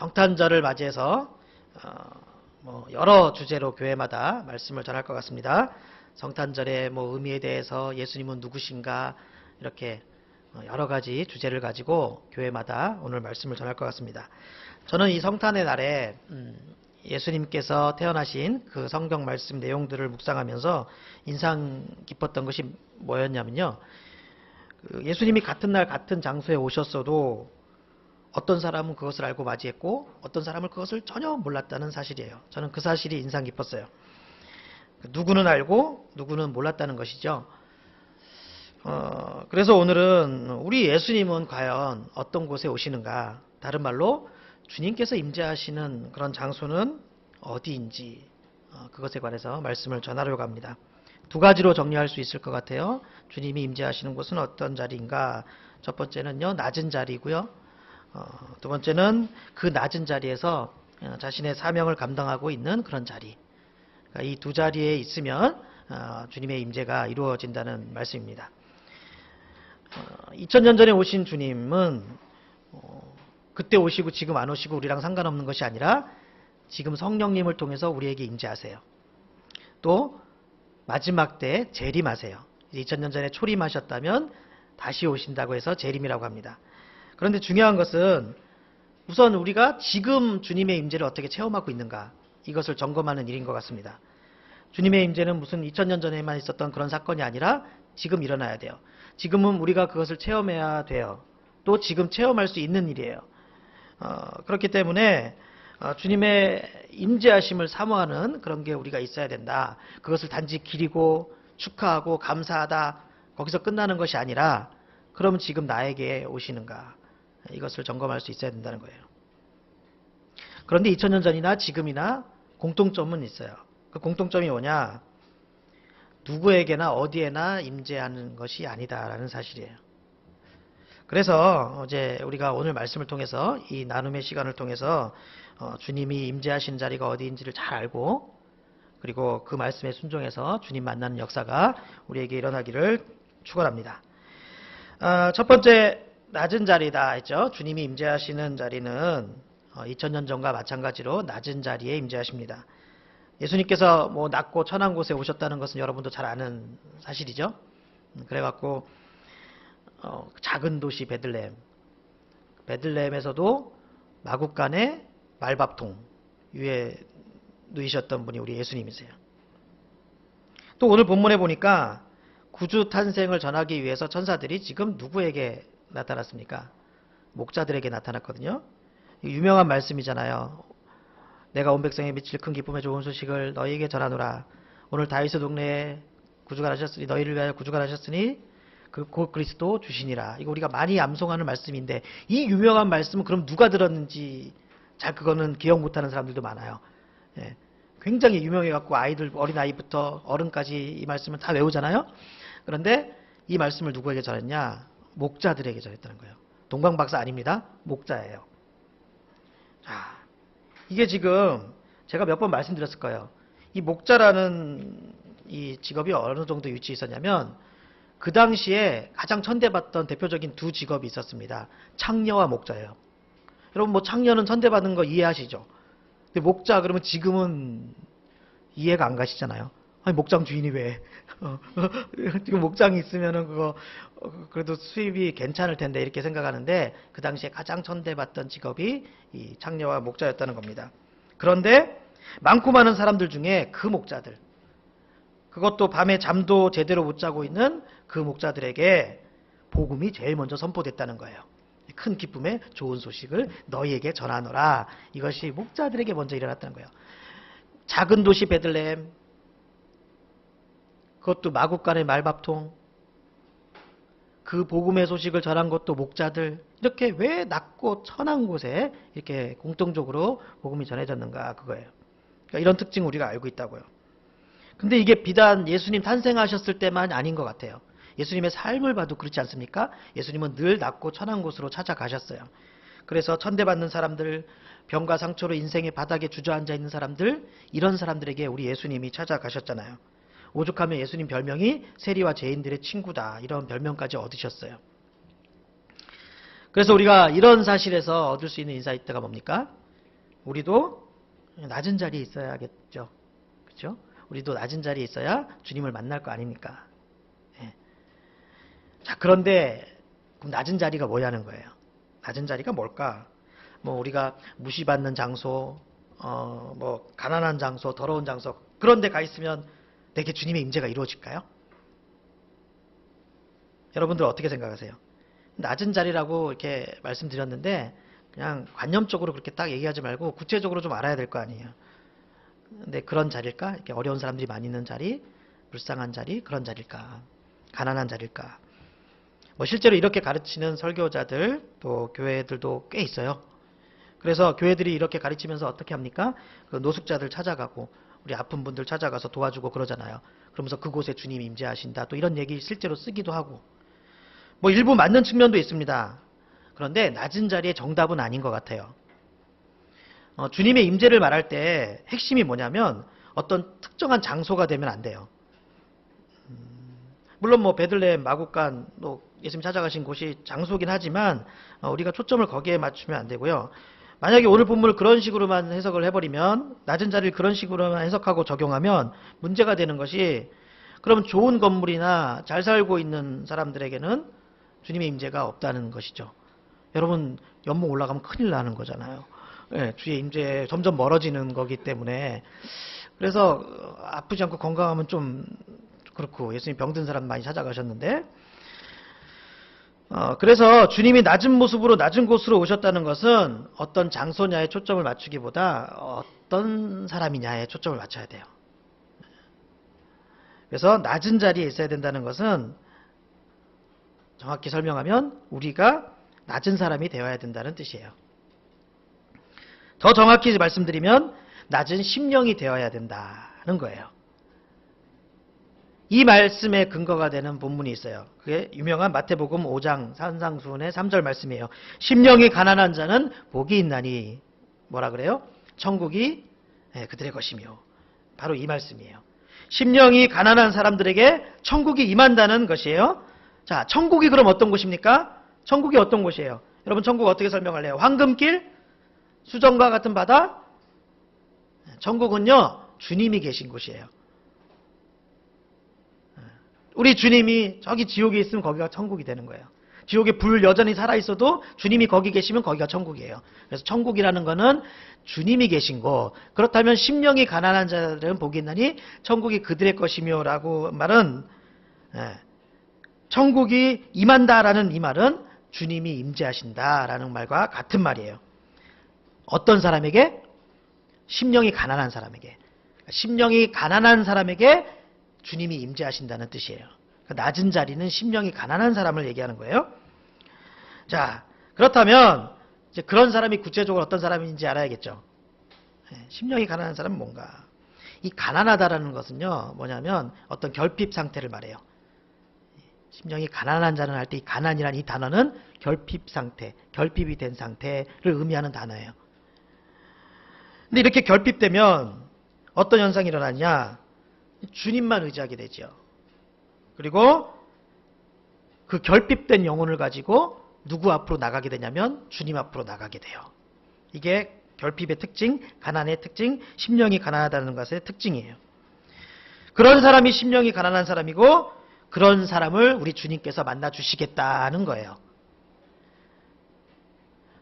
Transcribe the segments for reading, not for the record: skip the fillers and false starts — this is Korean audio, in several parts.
성탄절을 맞이해서 여러 주제로 교회마다 말씀을 전할 것 같습니다. 성탄절의 의미에 대해서 예수님은 누구신가 이렇게 여러 가지 주제를 가지고 교회마다 오늘 말씀을 전할 것 같습니다. 저는 이 성탄의 날에 예수님께서 태어나신 그 성경 말씀 내용들을 묵상하면서 인상 깊었던 것이 뭐였냐면요. 예수님이 같은 날 같은 장소에 오셨어도 어떤 사람은 그것을 알고 맞이했고 어떤 사람은 그것을 전혀 몰랐다는 사실이에요. 저는 그 사실이 인상 깊었어요. 누구는 알고 누구는 몰랐다는 것이죠. 그래서 오늘은 우리 예수님은 과연 어떤 곳에 오시는가, 다른 말로 주님께서 임재하시는 그런 장소는 어디인지 그것에 관해서 말씀을 전하려고 합니다. 두 가지로 정리할 수 있을 것 같아요. 주님이 임재하시는 곳은 어떤 자리인가. 첫 번째는요, 낮은 자리고요. 두 번째는 그 낮은 자리에서 자신의 사명을 감당하고 있는 그런 자리. 그러니까 이 두 자리에 있으면 주님의 임재가 이루어진다는 말씀입니다. 2000년 전에 오신 주님은 그때 오시고 지금 안 오시고 우리랑 상관없는 것이 아니라 지금 성령님을 통해서 우리에게 임재하세요. 또 마지막 때 재림하세요. 2000년 전에 초림하셨다면 다시 오신다고 해서 재림이라고 합니다. 그런데 중요한 것은 우선 우리가 지금 주님의 임재를 어떻게 체험하고 있는가, 이것을 점검하는 일인 것 같습니다. 주님의 임재는 무슨 2000년 전에만 있었던 그런 사건이 아니라 지금 일어나야 돼요. 지금은 우리가 그것을 체험해야 돼요. 또 지금 체험할 수 있는 일이에요. 그렇기 때문에 주님의 임재하심을 사모하는 그런 게 우리가 있어야 된다. 그것을 단지 기리고 축하하고 감사하다, 거기서 끝나는 것이 아니라 그럼 지금 나에게 오시는가, 이것을 점검할 수 있어야 된다는 거예요. 그런데 2000년 전이나 지금이나 공통점은 있어요. 그 공통점이 뭐냐? 누구에게나 어디에나 임재하는 것이 아니다라는 사실이에요. 그래서 어제 우리가 오늘 말씀을 통해서, 이 나눔의 시간을 통해서 주님이 임재하신 자리가 어디인지를 잘 알고, 그리고 그 말씀에 순종해서 주님 만나는 역사가 우리에게 일어나기를 축원합니다. 첫 번째, 낮은 자리다 했죠. 주님이 임재하시는 자리는 2000년 전과 마찬가지로 낮은 자리에 임재하십니다. 예수님께서 낮고 천한 곳에 오셨다는 것은 여러분도 잘 아는 사실이죠. 그래갖고 작은 도시 베들레헴에서도 마구간에 말밥통 위에 누이셨던 분이 우리 예수님이세요. 또 오늘 본문에 보니까 구주 탄생을 전하기 위해서 천사들이 지금 누구에게 나타났습니까? 목자들에게 나타났거든요. 유명한 말씀이잖아요. 내가 온 백성에 미칠 큰 기쁨의 좋은 소식을 너희에게 전하노라. 오늘 다윗의 동네에 구주가 나셨으니, 너희를 위하여 구주가 나셨으니 곧 그리스도 주시니라. 이거 우리가 많이 암송하는 말씀인데, 이 유명한 말씀은 그럼 누가 들었는지 잘 그거는 기억 못하는 사람들도 많아요. 예. 굉장히 유명해갖고 어린아이부터 어른까지 이 말씀을 다 외우잖아요. 그런데 이 말씀을 누구에게 전했냐? 목자들에게 전했다는 거예요. 동방박사 아닙니다. 목자예요. 자, 이게 지금 제가 몇 번 말씀드렸을 거예요. 이 목자라는 이 직업이 어느 정도 위치에 있었냐면, 그 당시에 가장 천대받던 대표적인 두 직업이 있었습니다. 창녀와 목자예요. 여러분 창녀는 천대받는 거 이해하시죠? 근데 목자 그러면 지금은 이해가 안 가시잖아요. 아니 목장 주인이 왜 지금 목장이 있으면은 그거 그래도 수입이 괜찮을 텐데 이렇게 생각하는데, 그 당시에 가장 천대받던 직업이 이 창녀와 목자였다는 겁니다. 그런데 많고 많은 사람들 중에 그 목자들, 그것도 밤에 잠도 제대로 못 자고 있는 그 목자들에게 복음이 제일 먼저 선포됐다는 거예요. 큰 기쁨의 좋은 소식을 너희에게 전하노라. 이것이 목자들에게 먼저 일어났다는 거예요. 작은 도시 베들레헴, 그것도 마구간의 말밥통, 그 복음의 소식을 전한 것도 목자들, 이렇게 왜 낮고 천한 곳에 이렇게 공통적으로 복음이 전해졌는가, 그거예요. 그러니까 이런 특징 우리가 알고 있다고요. 근데 이게 비단 예수님 탄생하셨을 때만 아닌 것 같아요. 예수님의 삶을 봐도 그렇지 않습니까? 예수님은 늘 낮고 천한 곳으로 찾아가셨어요. 그래서 천대받는 사람들, 병과 상처로 인생의 바닥에 주저앉아 있는 사람들, 이런 사람들에게 우리 예수님이 찾아가셨잖아요. 오죽하면 예수님 별명이 세리와 죄인들의 친구다, 이런 별명까지 얻으셨어요. 그래서 우리가 이런 사실에서 얻을 수 있는 인사이트가 뭡니까? 우리도 낮은 자리에 있어야겠죠. 그렇죠? 우리도 낮은 자리에 있어야 주님을 만날 거 아닙니까? 예. 자, 그런데 그럼 낮은 자리가 뭐냐는 거예요. 낮은 자리가 뭘까? 뭐 우리가 무시받는 장소, 뭐 가난한 장소, 더러운 장소, 그런 데 가 있으면 내게 주님의 임재가 이루어질까요? 여러분들 어떻게 생각하세요? 낮은 자리라고 이렇게 말씀드렸는데 그냥 관념적으로 그렇게 딱 얘기하지 말고 구체적으로 좀 알아야 될 거 아니에요. 근데 그런 자리일까? 이렇게 어려운 사람들이 많이 있는 자리, 불쌍한 자리, 그런 자리일까? 가난한 자리일까? 뭐 실제로 이렇게 가르치는 설교자들 또 교회들도 꽤 있어요. 그래서 교회들이 이렇게 가르치면서 어떻게 합니까? 그 노숙자들 찾아가고 우리 아픈 분들 찾아가서 도와주고 그러잖아요. 그러면서 그곳에 주님이 임재하신다. 또 이런 얘기 실제로 쓰기도 하고. 뭐 일부 맞는 측면도 있습니다. 그런데 낮은 자리의 정답은 아닌 것 같아요. 주님의 임재를 말할 때 핵심이 뭐냐면 어떤 특정한 장소가 되면 안 돼요. 물론 뭐 베들레헴, 마국간, 또 예수님 찾아가신 곳이 장소긴 하지만 우리가 초점을 거기에 맞추면 안 되고요. 만약에 오늘 본문을 그런 식으로만 해석을 해버리면, 낮은 자리를 그런 식으로만 해석하고 적용하면 문제가 되는 것이, 그러면 좋은 건물이나 잘 살고 있는 사람들에게는 주님의 임재가 없다는 것이죠. 여러분 연봉 올라가면 큰일 나는 거잖아요. 예, 주의 임재 점점 멀어지는 거기 때문에. 그래서 아프지 않고 건강하면 좀 그렇고, 예수님 병든 사람 많이 찾아가셨는데, 그래서 주님이 낮은 모습으로 낮은 곳으로 오셨다는 것은 어떤 장소냐에 초점을 맞추기보다 어떤 사람이냐에 초점을 맞춰야 돼요. 그래서 낮은 자리에 있어야 된다는 것은 정확히 설명하면 우리가 낮은 사람이 되어야 된다는 뜻이에요. 더 정확히 말씀드리면 낮은 심령이 되어야 된다는 거예요. 이 말씀의 근거가 되는 본문이 있어요. 그게 유명한 마태복음 5장 산상수훈의 3절 말씀이에요. 심령이 가난한 자는 복이 있나니, 뭐라 그래요? 천국이 그들의 것이며. 바로 이 말씀이에요. 심령이 가난한 사람들에게 천국이 임한다는 것이에요. 자, 천국이 그럼 어떤 곳입니까? 천국이 어떤 곳이에요? 여러분 천국 어떻게 설명할래요? 황금길? 수정과 같은 바다? 천국은요, 주님이 계신 곳이에요. 우리 주님이 저기 지옥에 있으면 거기가 천국이 되는 거예요. 지옥에 불 여전히 살아있어도 주님이 거기 계시면 거기가 천국이에요. 그래서 천국이라는 거는 주님이 계신 곳. 그렇다면 심령이 가난한 자들은 복이 있나니 천국이 그들의 것이며 라고 말은, 천국이 임한다라는 이 말은 주님이 임재하신다라는 말과 같은 말이에요. 어떤 사람에게? 심령이 가난한 사람에게. 심령이 가난한 사람에게 주님이 임재하신다는 뜻이에요. 낮은 자리는 심령이 가난한 사람을 얘기하는 거예요. 자, 그렇다면 이제 그런 사람이 구체적으로 어떤 사람인지 알아야겠죠. 심령이 가난한 사람은 뭔가? 이 가난하다라는 것은요, 뭐냐면 어떤 결핍 상태를 말해요. 심령이 가난한 자는 할 때 이 가난이란 이 단어는 결핍 상태, 결핍이 된 상태를 의미하는 단어예요. 근데 이렇게 결핍되면 어떤 현상이 일어나냐? 주님만 의지하게 되죠. 그리고 그 결핍된 영혼을 가지고 누구 앞으로 나가게 되냐면 주님 앞으로 나가게 돼요. 이게 결핍의 특징, 가난의 특징, 심령이 가난하다는 것의 특징이에요. 그런 사람이 심령이 가난한 사람이고, 그런 사람을 우리 주님께서 만나 주시겠다는 거예요.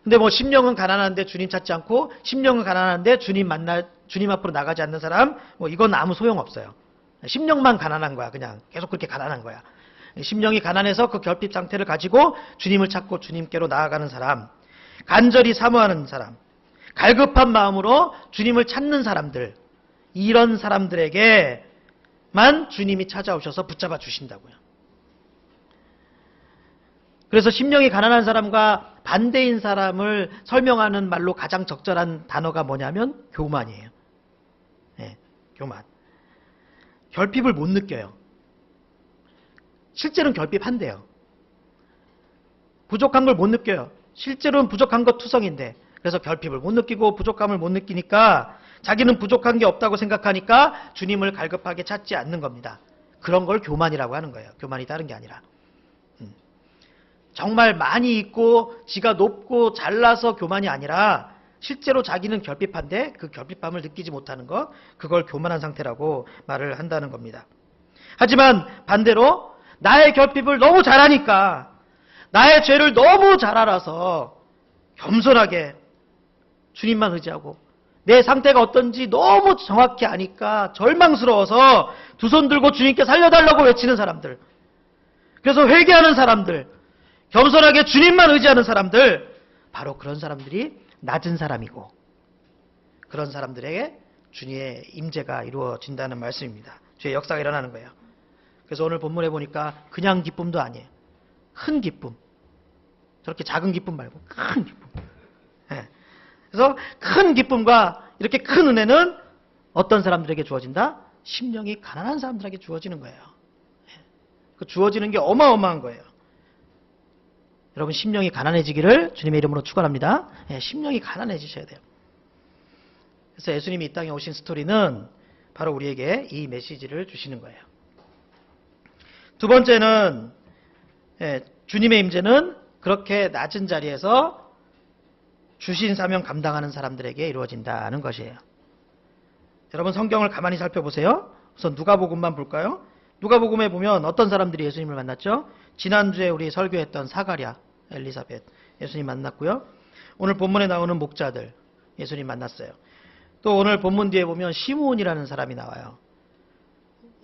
근데 뭐 심령은 가난한데 주님 찾지 않고, 심령은 가난한데 주님 앞으로 나가지 않는 사람, 뭐 이건 아무 소용없어요. 심령만 가난한 거야. 그냥 계속 그렇게 가난한 거야. 심령이 가난해서 그 결핍 상태를 가지고 주님을 찾고 주님께로 나아가는 사람, 간절히 사모하는 사람, 갈급한 마음으로 주님을 찾는 사람들, 이런 사람들에게만 주님이 찾아오셔서 붙잡아 주신다고요. 그래서 심령이 가난한 사람과 반대인 사람을 설명하는 말로 가장 적절한 단어가 뭐냐면 교만이에요. 교만. 결핍을 못 느껴요. 실제로는 결핍한데요. 부족한 걸 못 느껴요. 실제로는 부족한 것 투성인데, 그래서 결핍을 못 느끼고 부족함을 못 느끼니까 자기는 부족한 게 없다고 생각하니까 주님을 갈급하게 찾지 않는 겁니다. 그런 걸 교만이라고 하는 거예요. 교만이 다른 게 아니라. 정말 많이 있고 지가 높고 잘나서 교만이 아니라 실제로 자기는 결핍한데 그 결핍함을 느끼지 못하는 것, 그걸 교만한 상태라고 말을 한다는 겁니다. 하지만 반대로 나의 결핍을 너무 잘 아니까, 나의 죄를 너무 잘 알아서 겸손하게 주님만 의지하고 내 상태가 어떤지 너무 정확히 아니까 절망스러워서 두 손 들고 주님께 살려달라고 외치는 사람들, 그래서 회개하는 사람들, 겸손하게 주님만 의지하는 사람들, 바로 그런 사람들이 낮은 사람이고 그런 사람들에게 주님의 임재가 이루어진다는 말씀입니다. 주의 역사가 일어나는 거예요. 그래서 오늘 본문에 보니까 그냥 기쁨도 아니에요. 큰 기쁨. 저렇게 작은 기쁨 말고 큰 기쁨. 네. 그래서 큰 기쁨과 이렇게 큰 은혜는 어떤 사람들에게 주어진다? 심령이 가난한 사람들에게 주어지는 거예요. 그 주어지는 게 어마어마한 거예요. 여러분, 심령이 가난해지기를 주님의 이름으로 축원합니다. 심령이 가난해지셔야 돼요. 그래서 예수님이 이 땅에 오신 스토리는 바로 우리에게 이 메시지를 주시는 거예요. 두 번째는 주님의 임재는 그렇게 낮은 자리에서 주신 사명 감당하는 사람들에게 이루어진다는 것이에요. 여러분, 성경을 가만히 살펴보세요. 우선 누가복음만 볼까요? 누가복음에 보면 어떤 사람들이 예수님을 만났죠? 지난주에 우리 설교했던 사가랴, 엘리사벳, 예수님 만났고요. 오늘 본문에 나오는 목자들, 예수님 만났어요. 또 오늘 본문 뒤에 보면 시므온이라는 사람이 나와요.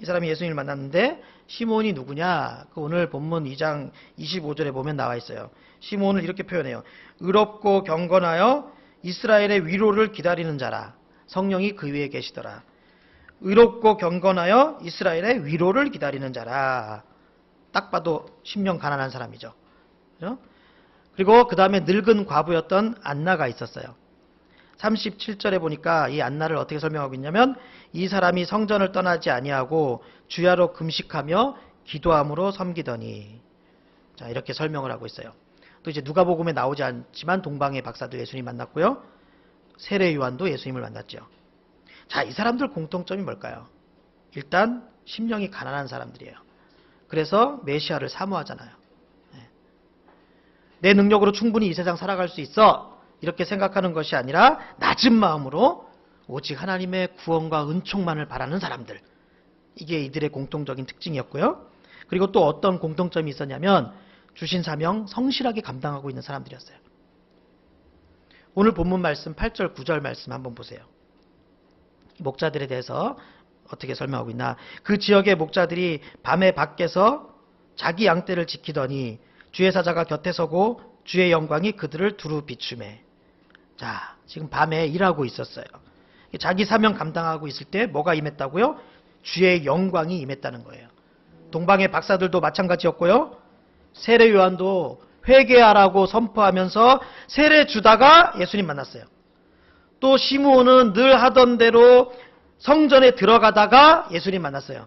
이 사람이 예수님을 만났는데 시므온이 누구냐? 그 오늘 본문 2장 25절에 보면 나와 있어요. 시므온을 이렇게 표현해요. 의롭고 경건하여 이스라엘의 위로를 기다리는 자라. 성령이 그 위에 계시더라. 의롭고 경건하여 이스라엘의 위로를 기다리는 자라. 딱 봐도 심령 가난한 사람이죠. 그죠? 그리고 그 다음에 늙은 과부였던 안나가 있었어요. 37절에 보니까 이 안나를 어떻게 설명하고 있냐면, 이 사람이 성전을 떠나지 아니하고 주야로 금식하며 기도함으로 섬기더니. 자, 이렇게 설명을 하고 있어요. 또 이제 누가복음에 나오지 않지만 동방의 박사도 예수님 만났고요. 세례 요한도 예수님을 만났죠. 자, 이 사람들 공통점이 뭘까요? 일단 심령이 가난한 사람들이에요. 그래서 메시아를 사모하잖아요. 내 능력으로 충분히 이 세상 살아갈 수 있어, 이렇게 생각하는 것이 아니라 낮은 마음으로 오직 하나님의 구원과 은총만을 바라는 사람들, 이게 이들의 공통적인 특징이었고요. 그리고 또 어떤 공통점이 있었냐면 주신 사명 성실하게 감당하고 있는 사람들이었어요. 오늘 본문 말씀 8절 9절 말씀 한번 보세요. 목자들에 대해서 어떻게 설명하고 있나. 그 지역의 목자들이 밤에 밖에서 자기 양떼를 지키더니 주의 사자가 곁에 서고 주의 영광이 그들을 두루 비추매. 자, 지금 밤에 일하고 있었어요. 자기 사명 감당하고 있을 때 뭐가 임했다고요? 주의 영광이 임했다는 거예요. 동방의 박사들도 마찬가지였고요. 세례 요한도 회개하라고 선포하면서 세례 주다가 예수님 만났어요. 또 시므온은 늘 하던 대로 성전에 들어가다가 예수님 만났어요.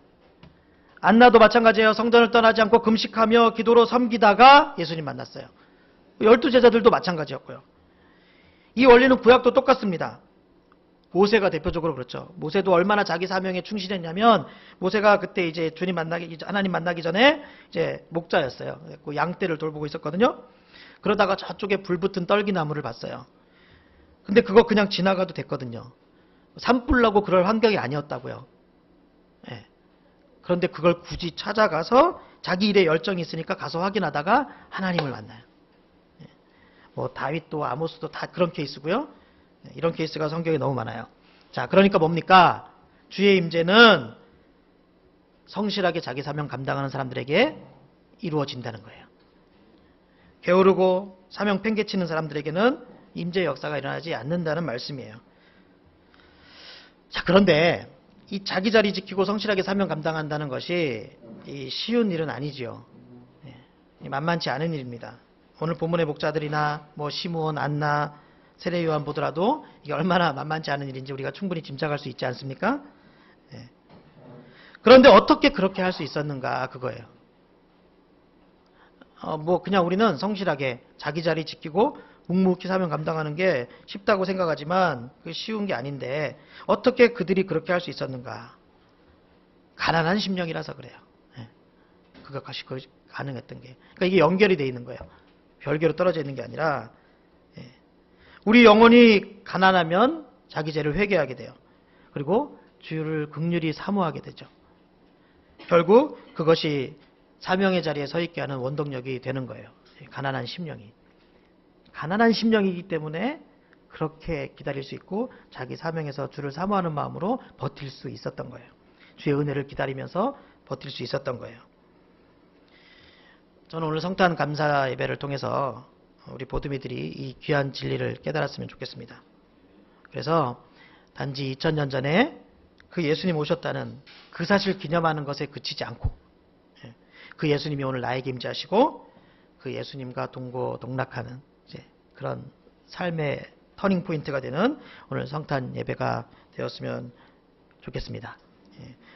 안나도 마찬가지예요. 성전을 떠나지 않고 금식하며 기도로 섬기다가 예수님 만났어요. 12제자들도 마찬가지였고요. 이 원리는 구약도 똑같습니다. 모세가 대표적으로 그렇죠. 모세도 얼마나 자기 사명에 충실했냐면, 모세가 그때 이제 하나님 만나기 전에 이제 목자였어요. 그 양떼를 돌보고 있었거든요. 그러다가 저쪽에 불붙은 떨기나무를 봤어요. 근데 그거 그냥 지나가도 됐거든요. 산불나고 그럴 환경이 아니었다고요. 네. 그런데 그걸 굳이 찾아가서 자기 일에 열정이 있으니까 가서 확인하다가 하나님을 만나요. 네. 뭐 다윗도 아모스도 다 그런 케이스고요. 네. 이런 케이스가 성경에 너무 많아요. 자, 그러니까 뭡니까? 주의 임재는 성실하게 자기 사명 감당하는 사람들에게 이루어진다는 거예요. 게으르고 사명 팽개치는 사람들에게는 임재 역사가 일어나지 않는다는 말씀이에요. 자, 그런데 이 자기 자리 지키고 성실하게 사명 감당한다는 것이 쉬운 일은 아니지요. 만만치 않은 일입니다. 오늘 본문의 목자들이나 뭐 시므온, 안나, 세례 요한 보더라도 이게 얼마나 만만치 않은 일인지 우리가 충분히 짐작할 수 있지 않습니까? 그런데 어떻게 그렇게 할 수 있었는가, 그거예요. 뭐 그냥 우리는 성실하게 자기 자리 지키고 묵묵히 사명 감당하는 게 쉽다고 생각하지만 그게 쉬운 게 아닌데, 어떻게 그들이 그렇게 할 수 있었는가? 가난한 심령이라서 그래요. 그것이 가능했던 게. 그러니까 이게 연결이 돼 있는 거예요. 별개로 떨어져 있는 게 아니라. 우리 영혼이 가난하면 자기 죄를 회개하게 돼요. 그리고 주를 긍휼히 사모하게 되죠. 결국 그것이 사명의 자리에 서 있게 하는 원동력이 되는 거예요. 가난한 심령이. 가난한 심령이기 때문에 그렇게 기다릴 수 있고 자기 사명에서 주를 사모하는 마음으로 버틸 수 있었던 거예요. 주의 은혜를 기다리면서 버틸 수 있었던 거예요. 저는 오늘 성탄 감사 예배를 통해서 우리 보드미들이 이 귀한 진리를 깨달았으면 좋겠습니다. 그래서 단지 2000년 전에 그 예수님 오셨다는 그 사실 기념하는 것에 그치지 않고 그 예수님이 오늘 나에게 임재하시고 그 예수님과 동고동락하는 이제 그런 삶의 터닝 포인트가 되는 오늘 성탄 예배가 되었으면 좋겠습니다.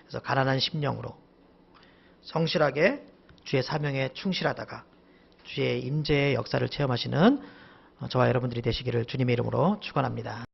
그래서 가난한 심령으로 성실하게 주의 사명에 충실하다가 주의 임재의 역사를 체험하시는 저와 여러분들이 되시기를 주님의 이름으로 축원합니다.